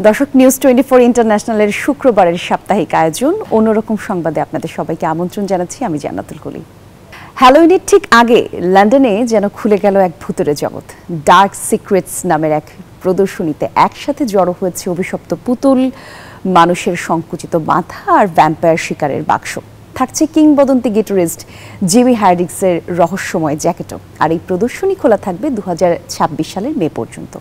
দর্শক নিউজ 24 ইন্টারন্যাশনালের শুক্রবারের সাপ্তাহিক আয়োজন অন্যরকম সংবাদে আপনাদের সবাইকে আমন্ত্রণ জানাচ্ছি আমি জান্নাতুল কলি। হ্যালোউইনের ঠিক আগে লন্ডনে যেন খুলে গেল এক ভূতের জগৎ। ডার্ক সিক্রেটস নামের এক প্রদর্শনীতে একসাথে জড়ো হয়েছে অভিশপ্ত পুতুল, মানুষের সংকুচিত মাথা আর ভ্যাম্পায়ার শিকারের বাক্স। থাকছে কিংবদন্তি গিটারিস্ট জিমি হেন্ড্রিক্সের রহস্যময় জ্যাকেটও। আর এই প্রদর্শনী খোলা থাকবে 2026 সালের মে পর্যন্ত।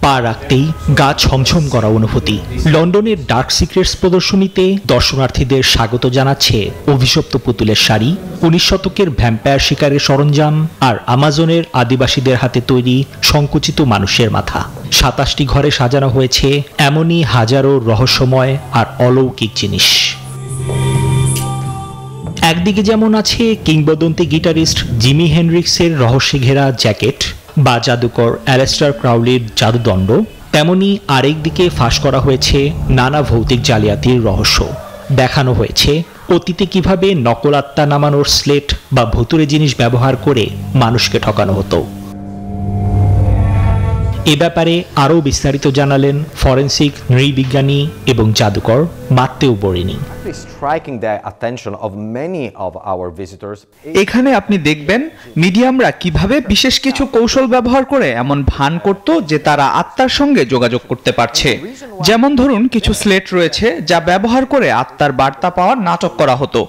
পা রাখতেই গা ছমছম করা অনুভূতি। লন্ডনের ডার্ক সিক্রেটস প্রদর্শনীতে দর্শনার্থীদের স্বাগত জানাচ্ছে অভিশপ্ত পুতুলের শাড়ি, 19 শতকের ভ্যাম্পায়ার শিকারের সরঞ্জাম আর আমাজনের আদিবাসীদের হাতে তৈরি সংকুচিত মানুষের মাথা। 27টি ঘরে সাজানো হয়েছে এমনই হাজারো রহস্যময় আর অলৌকিক জিনিস। একদিকে যেমন আছে কিংবদন্তি গিটারিস্ট জিমি হেন্ড্রিক্সের রহস্যে ঘেরা জ্যাকেট বা জাদুকর অ্যালেস্টার ক্রাউলির জাদুদণ্ড, তেমনি আরেক দিকে ফাঁস করা হয়েছে নানা ভৌতিক জালিয়াতির রহস্য। দেখানো হয়েছে অতীতে কিভাবে নকল আত্মা নামানোর স্লেট বা ভুতুড়ে জিনিস ব্যবহার করে মানুষকে ঠকানো হতো। এ ব্যাপারে আরও বিস্তারিত জানালেন ফরেন্সিক নৃবিজ্ঞানী এবং জাদুকর মাত্তেও বরিনি। এখানে আপনি দেখবেন মিডিয়ামরা কিভাবে বিশেষ কিছু কৌশল ব্যবহার করে এমন ভান করত যে তারা আত্মার সঙ্গে যোগাযোগ করতে পারছে। যেমন ধরুন, কিছু স্লেট রয়েছে যা ব্যবহার করে আত্মার বার্তা পাওয়ার নাটক করা হতো।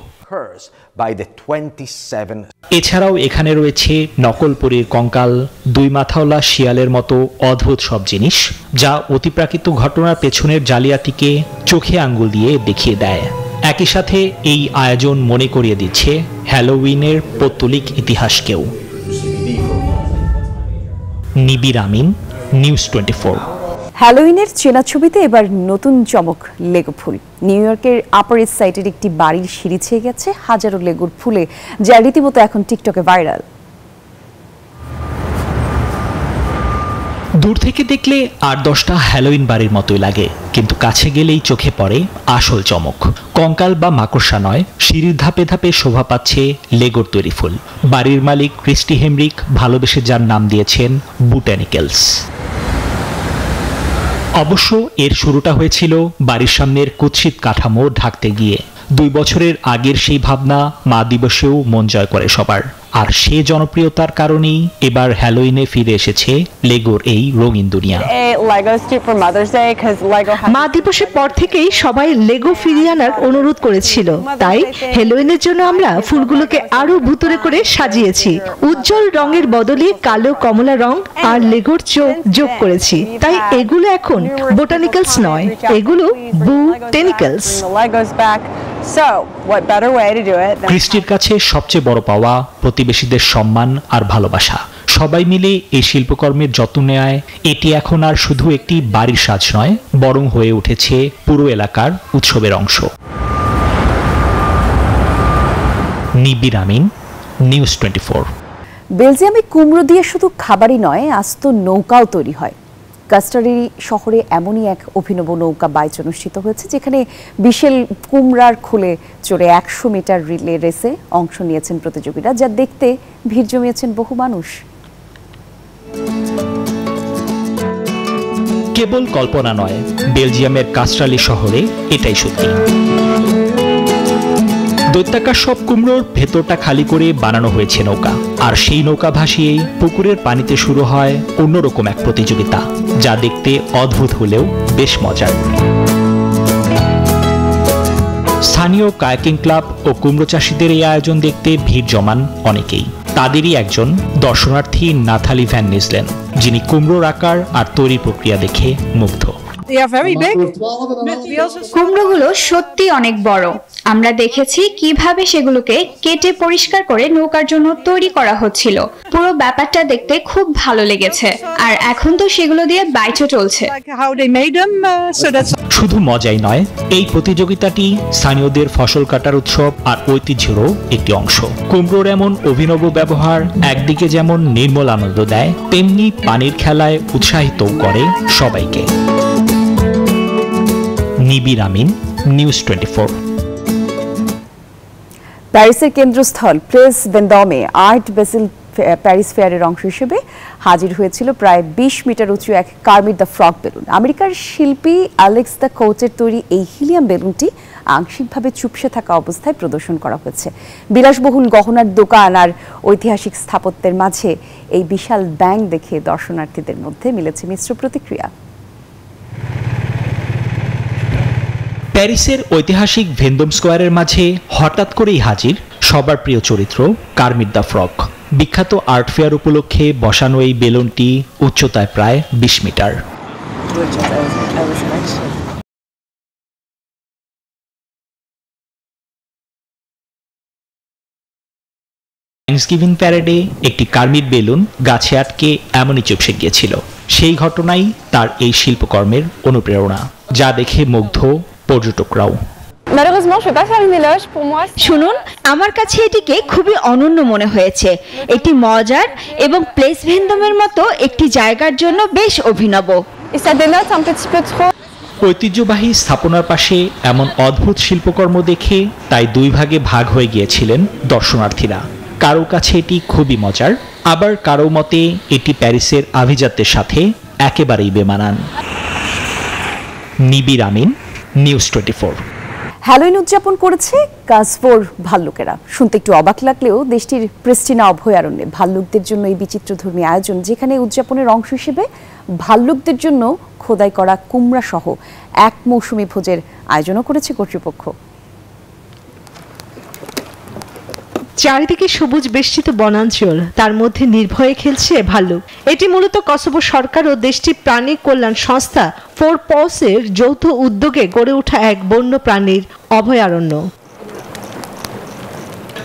এছাড়াও এখানে রয়েছে নকল পরীর কঙ্কাল, 2 মাথাওয়ালা শিয়ালের মতো অদ্ভুত সব জিনিস যা অতিপ্রাকৃত ঘটনার পেছনের জালিয়াতিকে চোখে আঙ্গুল দিয়ে দেখিয়ে দেয়। একই সাথে এই আয়োজন মনে করিয়ে দিচ্ছে হ্যালোউইনের পৌত্তলিক ইতিহাসকেও। নিবির আমিন, নিউজ 24। হ্যালোউইনের চেনা ছবিতে এবার নতুন চমক লেগো ফুল। নিউ ইয়র্কের আপার ইস্ট সাইডের একটি বাড়ির সিঁড়ি ছেয়ে গেছে হাজারো লেগোর ফুলে, যা রীতিমতো এখন টিকটকে ভাইরাল। দূর থেকে দেখলে 8-10টা হ্যালোউইন বাড়ির মতোই লাগে, কিন্তু কাছে গেলেই চোখে পড়ে আসল চমক। কঙ্কাল বা মাকড়সা নয়, সিঁড়ির ধাপে ধাপে শোভা পাচ্ছে লেগোর তৈরি ফুল। বাড়ির মালিক ক্রিস্টি হেনরিক ভালোবেসে যার নাম দিয়েছেন বোটানিক্যালস। অবশ্য এর শুরুটা হয়েছিল বাড়ির সামনের কুৎসিত কাঠামো ঢাকতে গিয়ে। 2 বছরের আগের সেই ভাবনা মা দিবসেও মন জয় করে সবার। আর সে জনপ্রিয়তার কারণেই এবার হ্যালোউইনে ফিরে এসেছে লেগোর এই রঙিন দুনিয়া। মা দিবসের পর থেকেই সবাই লেগো ফিরিয়ে আনার অনুরোধ করেছিল, তাই হ্যালোউইনের জন্য আমরা ফুলগুলোকে আরো ভুতুড়ে করে সাজিয়েছি। উজ্জ্বল রঙের বদলে কালো, কমলা রং আর লেগোর চোখ যোগ করেছি। তাই এগুলো এখন বোটানিক্যালস নয়, এগুলো বুটেনিক্যালস। ক্রিস্টির কাছে সবচেয়ে বড় পাওয়া প্রতিবেশীদের সম্মান আর ভালোবাসা। সবাই মিলে এই শিল্পকর্মের যত্ন নেয়। এটি এখন আর শুধু একটি বাড়ির সাজ নয়, বরং হয়ে উঠেছে পুরো এলাকার উৎসবের অংশ। নিবির আমিন, নিউজ 24। বেলজিয়ামে কুমড়ো দিয়ে শুধু খাবারই নয়, আস্ত নৌকাও তৈরি হয়। কাস্টারি শহরে এমনই এক অভিনব নৌকা বাইচ অনুষ্ঠিত হয়েছে, যেখানে বিশাল কুমড়ার খোলে চড়ে 100 মিটার রিলে রেসে অংশ নিয়েছেন প্রতিযোগীরা, যা দেখতে ভিড় জমিয়েছেন বহু মানুষ। কেবল কল্পনা নয়, বেলজিয়ামের কাস্টালি শহরে এটাই সত্যি। দৈত্যাকার সব কুমড়োর ভেতরটা খালি করে বানানো হয়েছে নৌকা, আর সেই নৌকা ভাসিয়েই পুকুরের পানিতে শুরু হয় অন্যরকম এক প্রতিযোগিতা, যা দেখতে অদ্ভুত হলেও বেশ মজার। স্থানীয় কায়াকিং ক্লাব ও কুমড়ো চাষিদের এই আয়োজন দেখতে ভিড় জমান অনেকেই। তাদেরই একজন দর্শনার্থী নাথালি ভ্যান নিসলেন, যিনি কুমড়োর আকার আর তৈরি প্রক্রিয়া দেখে মুগ্ধ। কুমড়োগুলো সত্যি অনেক বড়। আমরা দেখেছি কিভাবে সেগুলোকে কেটে পরিষ্কার করে নৌকার জন্য তৈরি করা হচ্ছিল। পুরো ব্যাপারটা দেখতে খুব ভালো লেগেছে, আর এখন তো সেগুলো দিয়ে বাইচও চলছে। শুধু মজাই নয়, এই প্রতিযোগিতাটি স্থানীয়দের ফসল কাটার উৎসব আর ঐতিহ্যেরও একটি অংশ। কুমড়োর এমন অভিনব ব্যবহার একদিকে যেমন নির্মল আনন্দ দেয়, তেমনি পানির খেলায় উৎসাহিতও করে সবাইকে। নিবির আমিন, নিউজ 24। প্যারিসের কেন্দ্রস্থল প্লেস ভেন্ডমে আর্ট বেসিল প্যারিস ফেয়ারের অংশ হিসেবে হাজির হয়েছিল প্রায় ২০ মিটার উঁচু এক কার্মিট দ্য ফ্রগ বেলুন। আমেরিকার শিল্পী অ্যালেক্স দ্য কোচের তৈরি এই হিলিয়াম বেলুনটি আংশিকভাবে চুপসে থাকা অবস্থায় প্রদর্শন করা হয়েছে। বিলাসবহুল গহনার দোকান আর ঐতিহাসিক স্থাপত্যের মাঝে এই বিশাল ব্যাঙ দেখে দর্শনার্থীদের মধ্যে মিলেছে মিশ্র প্রতিক্রিয়া। প্যারিসের ঐতিহাসিক ভেন্দম স্কোয়ারের মাঝে হঠাৎ করেই হাজির সবার প্রিয় চরিত্র কার্মিট দ্য ফ্রগ। বিখ্যাত আর্ট ফেয়ার উপলক্ষে বসানো এই বেলুনটি উচ্চতায় প্রায় ২০ মিটার। থ্যাঙ্কসগিভিং প্যারেডে একটি কার্মিট বেলুন গাছে আটকে এমনই চুপসে গিয়েছিল। সেই ঘটনাই তার এই শিল্পকর্মের অনুপ্রেরণা, যা দেখে মুগ্ধ পর্যটকরাও। শুনুন, আমার কাছে এটিকে খুবই অনন্য মনে হয়েছে। এটি মজার এবং প্লেস ভেন্দমের মতো একটি জায়গার জন্য বেশ অভিনব। ঐতিহ্যবাহী স্থাপনার পাশে এমন অদ্ভুত শিল্পকর্ম দেখে তাই দুই ভাগে ভাগ হয়ে গিয়েছিলেন দর্শনার্থীরা। কারো কাছে এটি খুবই মজার, আবার কারো মতে এটি প্যারিসের আভিজাত্যের সাথে একেবারেই বেমানান। নিবির আমিন, নিউজ 24। হ্যালোইন উদযাপন করেছে কাসভোর ভাল্লুকেরা। শুনতে একটু অবাক লাগলেও দেশটির প্রিস্টিনা অভয়ারণ্যে ভাল্লুকদের জন্য এই বিচিত্রধর্মী আয়োজন, যেখানে উদযাপনের অংশ হিসেবে ভাল্লুকদের জন্য খোদাই করা কুমড়া সহ এক মৌসুমী ভোজের আয়োজনও করেছে কর্তৃপক্ষ। চারিদিকে সবুজ বেষ্টিত বনাঞ্চল, তার মধ্যে নির্ভয়ে খেলছে ভাল্লুক। এটি মূলত কসোভো সরকার ও দেশটির প্রাণী কল্যাণ সংস্থা 4 পসের যৌথ উদ্যোগে গড়ে ওঠা এক বন্য প্রাণীর অভয়ারণ্য।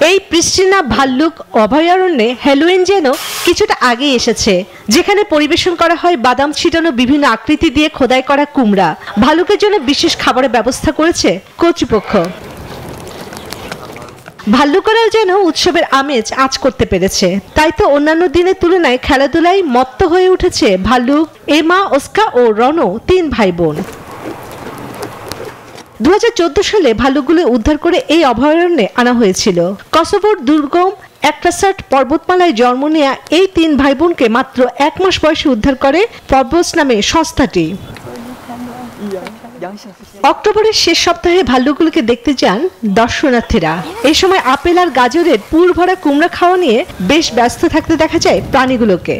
এই প্রিস্টিনা ভাল্লুক অভয়ারণ্যে হ্যালোইন যেন কিছুটা আগে এসেছে, যেখানে পরিবেশন করা হয় বাদাম ছিটানো বিভিন্ন আকৃতি দিয়ে খোদাই করা কুমড়া। ভাল্লুকের জন্য বিশেষ খাবারের ব্যবস্থা করেছে কর্তৃপক্ষ। ভাল্লুকরাও যেন উৎসবের আমেজ আঁচ করতে পেরেছে। তাই তো অন্যান্য দিনের তুলনায় খেলাধুলায় মত্ত হয়ে উঠেছে ভাল্লুক, এমা, ওস্কা ও রনো, 3 ভাই বোন। 2014 সালে ভাল্লুকগুলো উদ্ধার করে এই অভয়ারণ্যে আনা হয়েছিল। কসোভোর দুর্গম অ্যাট্রাসাট পর্বতমালায় জন্ম নেয়া এই 3 ভাই বোনকে মাত্র 1 মাস বয়সে উদ্ধার করে পর্বস নামে সংস্থাটি। অক্টোবরের শেষ সপ্তাহে ভাল্লুকগুলোকে দেখতে যান দর্শনার্থীরা। এই সময় আপেল আর গাজরের পুর ভরা কুমড়া খাওয়া নিয়ে বেশ ব্যস্ত থাকতে দেখা যায় প্রাণীগুলোকে।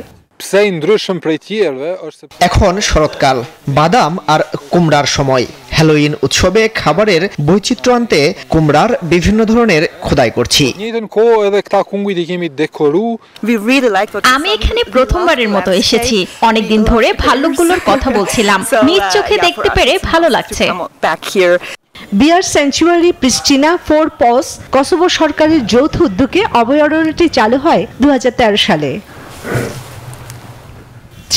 এখন শরৎকাল, বাদাম আর কুমড়ার সময়। হ্যালোইন উৎসবে খাবারের বৈচিত্র্য আনতে কুমড়ার বিভিন্ন ধরনের খোদাই করছি। আমি এখানে প্রথমবারের মতো এসেছি। অনেকদিন ধরে ভাল্লুকগুলোর কথা বলছিলাম, নিজ চোখে দেখতে পেরে ভালো লাগছে। বিয়ার স্যাংচুয়ারি প্রিস্টিনা 4 পস কসোভো সরকারের যৌথ উদ্যোগে অভয়ারণ্যটি চালু হয় 2013 সালে।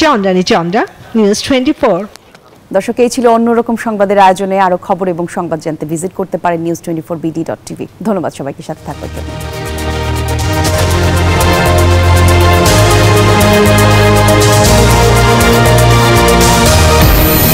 চন্দ্রা, নিউজ 24। দর্শক, এই ছিল অন্যরকম সংবাদের আয়োজনে। আরো খবর এবং সংবাদ জানতে ভিজিট করতে পারেন news24bd.tv। ধন্যবাদ সবাইকে সাথে থাকার জন্য।